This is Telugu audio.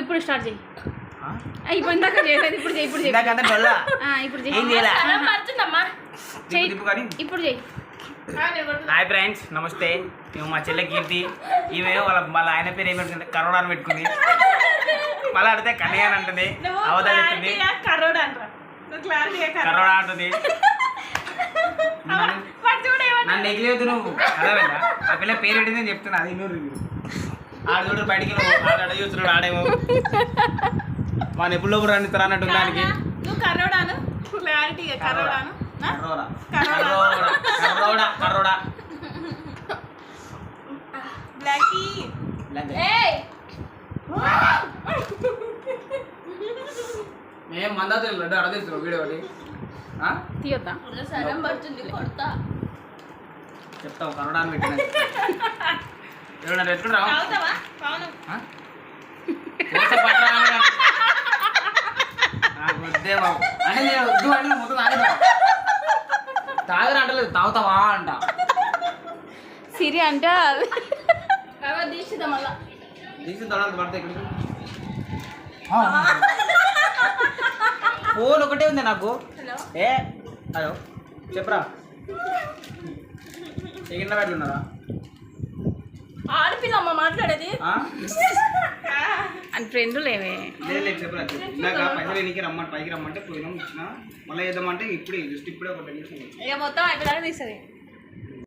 ఇప్పుడు స్టార్ట్ చేయి. ఇప్పుడు ఇందాక చేయలేదు, ఇప్పుడు చేయి. ఇప్పుడు ఇప్పుడు ఇప్పుడు చేయి. హాయ్ ఫ్రెండ్స్, నమస్తే. మేము మా చెల్లె కీర్తి. ఈమె వాళ్ళ ఆయన పేరు ఏమి పెట్టుకుంది, కరోడా అని పెట్టుకుంది. మళ్ళీ అడితే కన్నయ్య అని అంటుంది, అవతల ఎత్తుంది, కరోడా అంటుంది. నన్ను ఎగిలేదు నువ్వు అదవేదా? ఆ పిల్ల పేరు పెట్టిందని చెప్తున్నా. అది నూరు ఆడ చూడు, బయటికి ఆడ చూస్తున్నాడు, ఆడేమో మన ఎప్పుడు లోపల రండిస్తారు అన్నట్టు దానికి. కరోడా మేము మందా తెలియదు అడ తెలుసు వీడియో ఒకటి తీయొద్దా? చెప్తావు కరోడా అని పెట్టిన ఎట్లుంటావు అంటే నేను వద్దు అంటే మొత్తం తాగరా అంటలేదు, తాగుతావా అంట. సిరి అంటే తీసిన తర్వాత పడితే ఇక్కడ ఫోన్ ఒకటే ఉంది నాకు. హలో చెప్పరా, ఎగిన పెట్టున్నారా? ఆడపిల్లమ్మ మాట్లాడేది అని ఫ్రెండ్ లేవే. లేదు చెప్పరా, ఇందాక పైసలు ఎన్నికి రమ్మంటే పైకి రమ్మంటే పోయినాం, ఇచ్చిన మళ్ళీ వేద్దామంటే ఇప్పుడే జస్ట్ ఇప్పుడే ఒక 10 నిమిషం మొత్తం అయిపోయాక తీస్తుంది.